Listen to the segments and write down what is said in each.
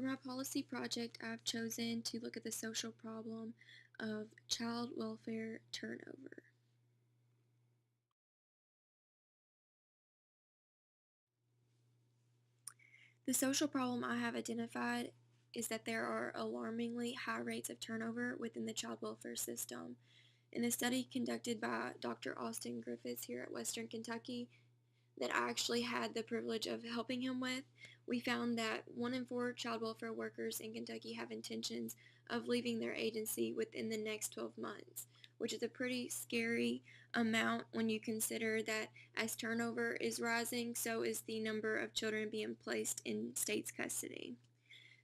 For my policy project, I've chosen to look at the social problem of child welfare turnover. The social problem I have identified is that there are alarmingly high rates of turnover within the child welfare system. In a study conducted by Dr. Austin Griffiths here at Western Kentucky, that I actually had the privilege of helping him with, we found that 1 in 4 child welfare workers in Kentucky have intentions of leaving their agency within the next 12 months, which is a pretty scary amount when you consider that as turnover is rising, so is the number of children being placed in state's custody.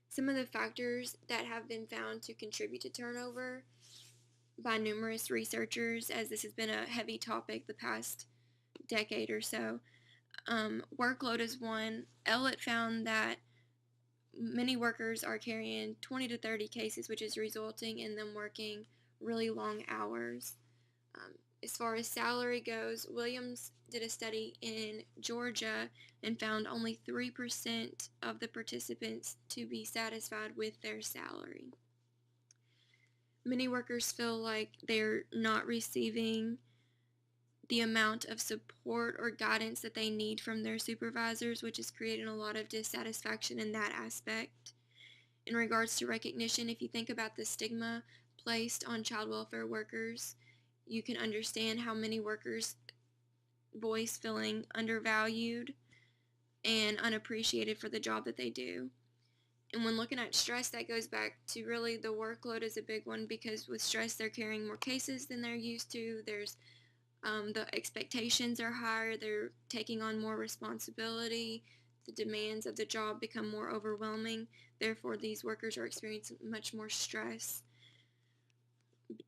Some of the factors that have been found to contribute to turnover by numerous researchers, as this has been a heavy topic the past decade or so, workload is one. Ellett found that many workers are carrying 20 to 30 cases, which is resulting in them working really long hours. As far as salary goes, Williams did a study in Georgia and found only 3% of the participants to be satisfied with their salary. Many workers feel like they're not receiving the amount of support or guidance that they need from their supervisors, which is creating a lot of dissatisfaction in that aspect. In regards to recognition, if you think about the stigma placed on child welfare workers, you can understand how many workers voice feeling undervalued and unappreciated for the job that they do. And when looking at stress, that goes back to really the workload is a big one, because with stress they're carrying more cases than they're used to. The expectations are higher, they're taking on more responsibility, the demands of the job become more overwhelming, therefore these workers are experiencing much more stress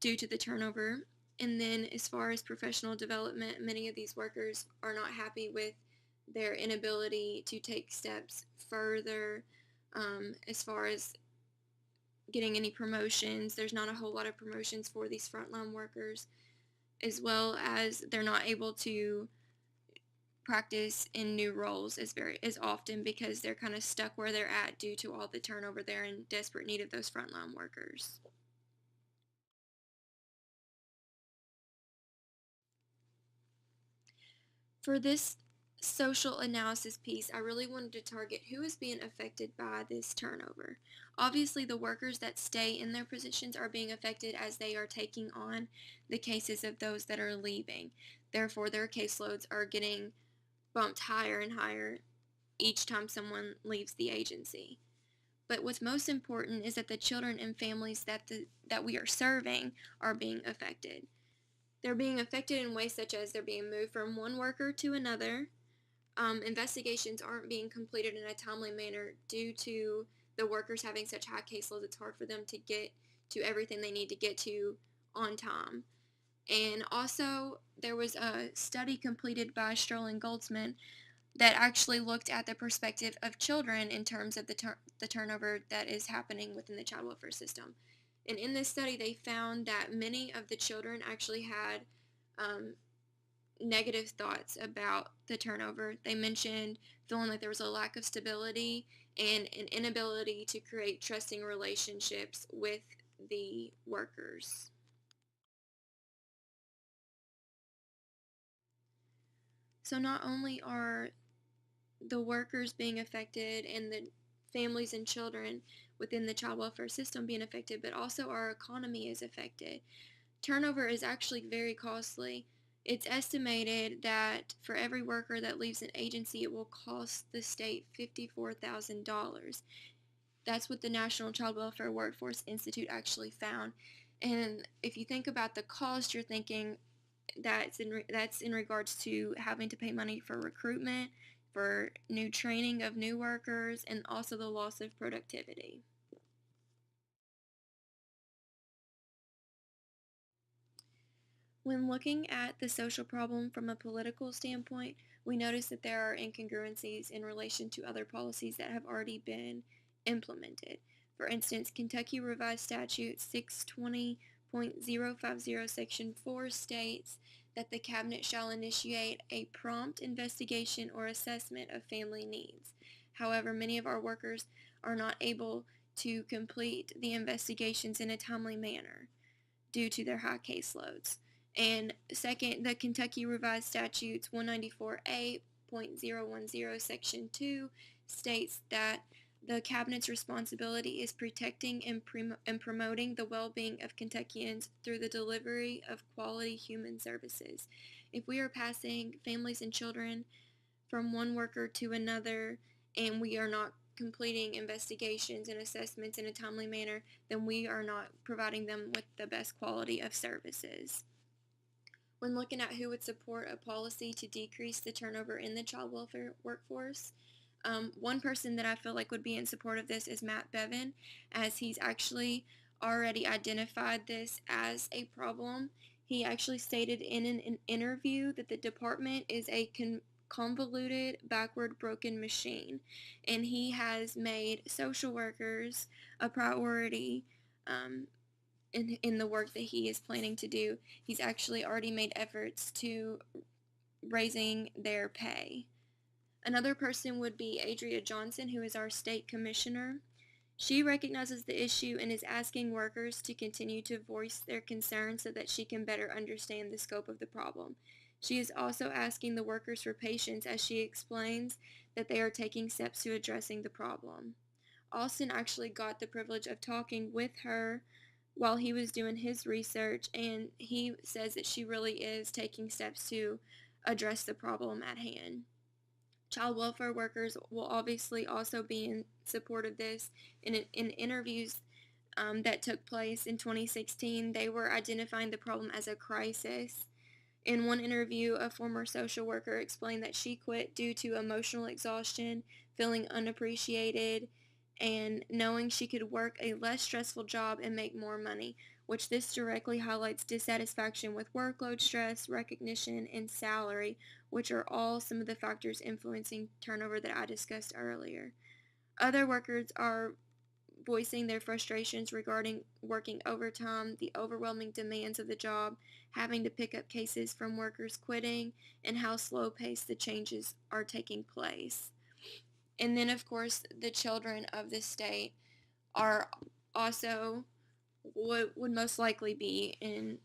due to the turnover. And then as far as professional development, many of these workers are not happy with their inability to take steps further as far as getting any promotions. There's not a whole lot of promotions for these frontline workers, as well as they're not able to practice in new roles as often, because they're kind of stuck where they're at due to all the turnover. They're in desperate need of those frontline workers. For this social analysis piece, I really wanted to target who is being affected by this turnover. Obviously, the workers that stay in their positions are being affected as they are taking on the cases of those that are leaving. Therefore, their caseloads are getting bumped higher and higher each time someone leaves the agency. But what's most important is that the children and families that we are serving are being affected. They're being affected in ways such as they're being moved from one worker to another. Investigations aren't being completed in a timely manner due to the workers having such high caseloads. It's hard for them to get to everything they need to get to on time. And also, there was a study completed by Sterling Goldsman that actually looked at the perspective of children in terms of the turnover that is happening within the child welfare system. And in this study, they found that many of the children actually had negative thoughts about the turnover. They mentioned feeling like there was a lack of stability and an inability to create trusting relationships with the workers. So not only are the workers being affected and the families and children within the child welfare system being affected, but also our economy is affected. Turnover is actually very costly. It's estimated that for every worker that leaves an agency, it will cost the state $54,000. That's what the National Child Welfare Workforce Institute actually found. And if you think about the cost, you're thinking that's in regards to having to pay money for recruitment, for new training of new workers, and also the loss of productivity. When looking at the social problem from a political standpoint, we notice that there are incongruencies in relation to other policies that have already been implemented. For instance, Kentucky Revised Statute 620.050 Section 4 states that the Cabinet shall initiate a prompt investigation or assessment of family needs. However, many of our workers are not able to complete the investigations in a timely manner due to their high caseloads. And second, the Kentucky Revised Statutes 194A.010 Section 2 states that the Cabinet's responsibility is protecting and promoting the well-being of Kentuckians through the delivery of quality human services. If we are passing families and children from one worker to another and we are not completing investigations and assessments in a timely manner, then we are not providing them with the best quality of services. When looking at who would support a policy to decrease the turnover in the child welfare workforce, one person that I feel like would be in support of this is Matt Bevin, as he's actually already identified this as a problem. He actually stated in an interview that the department is a convoluted, backward, broken machine, and he has made social workers a priority in the work that he is planning to do. He's actually already made efforts to raising their pay. Another person would be Adria Johnson, who is our state commissioner. She recognizes the issue and is asking workers to continue to voice their concerns so that she can better understand the scope of the problem. She is also asking the workers for patience as she explains that they are taking steps to addressing the problem. Austin actually got the privilege of talking with her while he was doing his research, and he says that she really is taking steps to address the problem at hand. Child welfare workers will obviously also be in support of this. In interviews that took place in 2016, they were identifying the problem as a crisis. In one interview, a former social worker explained that she quit due to emotional exhaustion, feeling unappreciated, and knowing she could work a less stressful job and make more money, which this directly highlights dissatisfaction with workload, stress, recognition, and salary, which are all some of the factors influencing turnover that I discussed earlier. Other workers are voicing their frustrations regarding working overtime, the overwhelming demands of the job, having to pick up cases from workers quitting, and how slow-paced the changes are taking place. And then, of course, the children of the state are also would most likely be in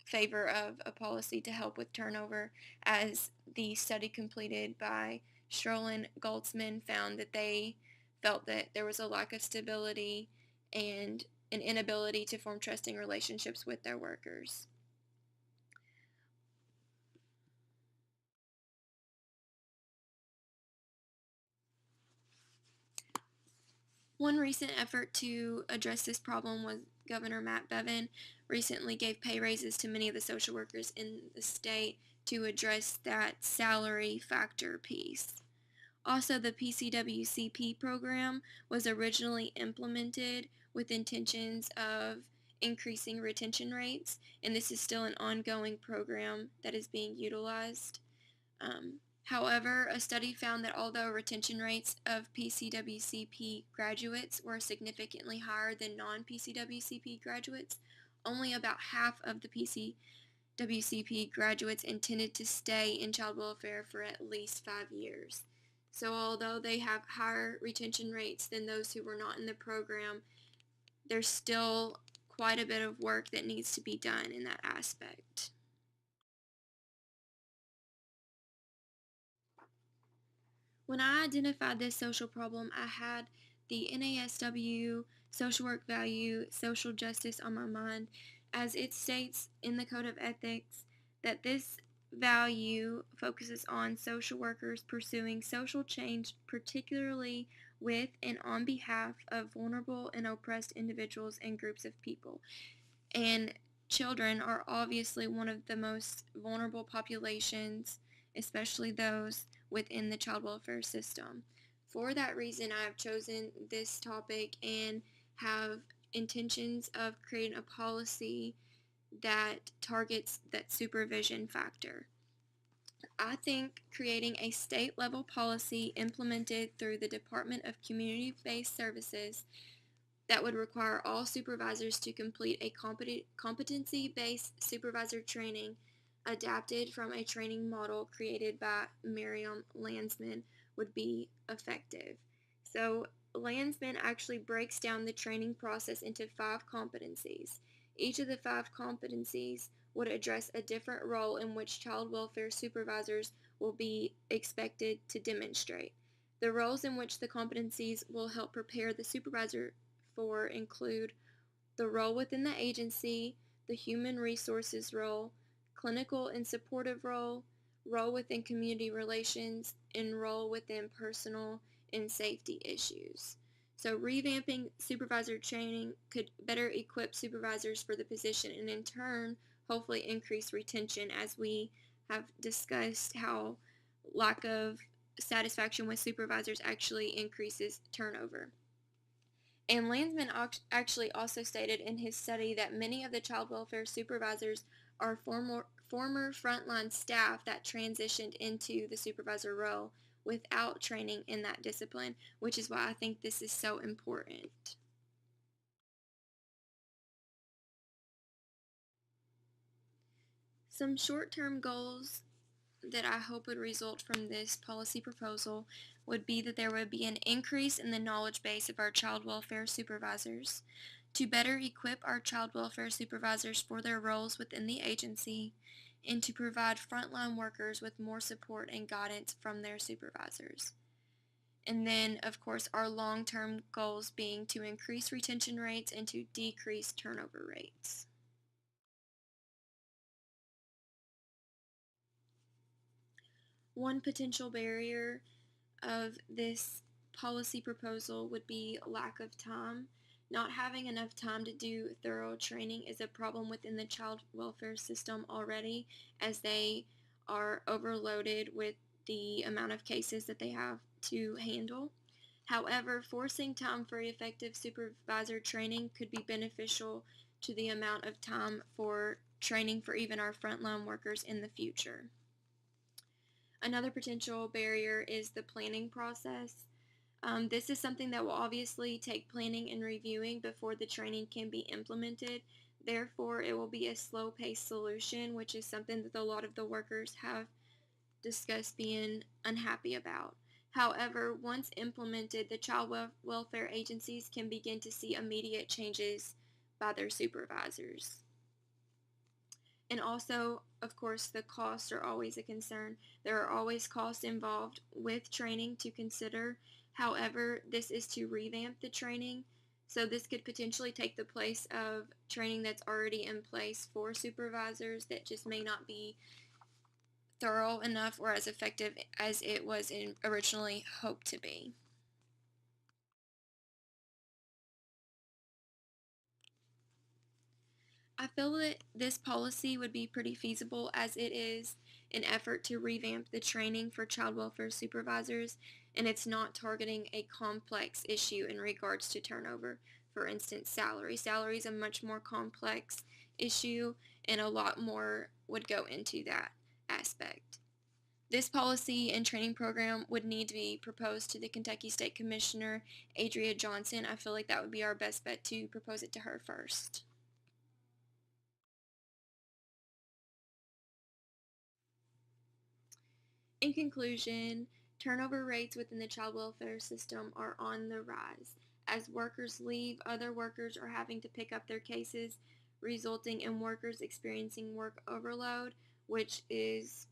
favor of a policy to help with turnover, as the study completed by Strolin Goldsman found that they felt that there was a lack of stability and an inability to form trusting relationships with their workers. One recent effort to address this problem was Governor Matt Bevin recently gave pay raises to many of the social workers in the state to address that salary factor piece. Also, the PCWCP program was originally implemented with intentions of increasing retention rates, and this is still an ongoing program that is being utilized. However, a study found that although retention rates of PCWCP graduates were significantly higher than non-PCWCP graduates, only about half of the PCWCP graduates intended to stay in child welfare for at least 5 years. So although they have higher retention rates than those who were not in the program, there's still quite a bit of work that needs to be done in that aspect. When I identified this social problem, I had the NASW social work value, social justice on my mind, as it states in the Code of Ethics that this value focuses on social workers pursuing social change, particularly with and on behalf of vulnerable and oppressed individuals and groups of people. And children are obviously one of the most vulnerable populations, especially those within the child welfare system. For that reason, I have chosen this topic and have intentions of creating a policy that targets that supervision factor. I think creating a state level policy implemented through the Department of Community-Based Services that would require all supervisors to complete a competency-based supervisor training adapted from a training model created by Miriam Landsman would be effective. So Landsman actually breaks down the training process into 5 competencies. Each of the 5 competencies would address a different role in which child welfare supervisors will be expected to demonstrate. The roles in which the competencies will help prepare the supervisor for include the role within the agency, the human resources role, clinical and supportive role, role within community relations, and role within personal and safety issues. So revamping supervisor training could better equip supervisors for the position and in turn hopefully increase retention, as we have discussed how lack of satisfaction with supervisors actually increases turnover. And Landsman actually also stated in his study that many of the child welfare supervisors are former frontline staff that transitioned into the supervisor role without training in that discipline, which is why I think this is so important. Some short-term goals that I hope would result from this policy proposal would be that there would be an increase in the knowledge base of our child welfare supervisors, to better equip our child welfare supervisors for their roles within the agency, and to provide frontline workers with more support and guidance from their supervisors. And then, of course, our long-term goals being to increase retention rates and to decrease turnover rates. One potential barrier of this policy proposal would be lack of time. Not having enough time to do thorough training is a problem within the child welfare system already, as they are overloaded with the amount of cases that they have to handle. However, forcing time for effective supervisor training could be beneficial to the amount of time for training for even our frontline workers in the future. Another potential barrier is the planning process. This is something that will obviously take planning and reviewing before the training can be implemented. Therefore, it will be a slow-paced solution, which is something that a lot of the workers have discussed being unhappy about. However, once implemented, the child welfare agencies can begin to see immediate changes by their supervisors. And also, of course, the costs are always a concern. There are always costs involved with training to consider. However, this is to revamp the training. So this could potentially take the place of training that's already in place for supervisors that just may not be thorough enough or as effective as it was originally hoped to be. I feel that this policy would be pretty feasible, as it is an effort to revamp the training for child welfare supervisors, and it's not targeting a complex issue in regards to turnover. For instance, salary. Salary is a much more complex issue, and a lot more would go into that aspect. This policy and training program would need to be proposed to the Kentucky State Commissioner, Adria Johnson. I feel like that would be our best bet to propose it to her first. In conclusion, turnover rates within the child welfare system are on the rise. As workers leave, other workers are having to pick up their cases, resulting in workers experiencing work overload, which is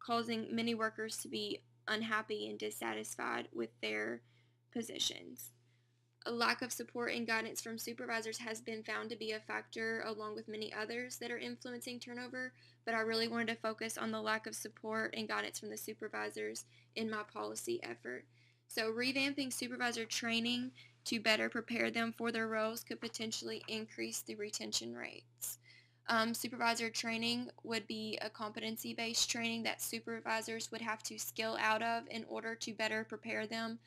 causing many workers to be unhappy and dissatisfied with their positions. A lack of support and guidance from supervisors has been found to be a factor, along with many others that are influencing turnover, but I really wanted to focus on the lack of support and guidance from the supervisors in my policy effort. So revamping supervisor training to better prepare them for their roles could potentially increase the retention rates. Supervisor training would be a competency-based training that supervisors would have to skill out of in order to better prepare them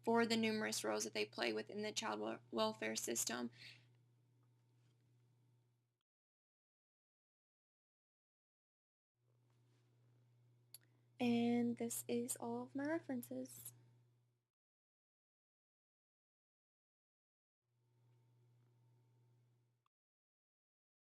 for the numerous roles that they play within the child welfare system. And this is all of my references.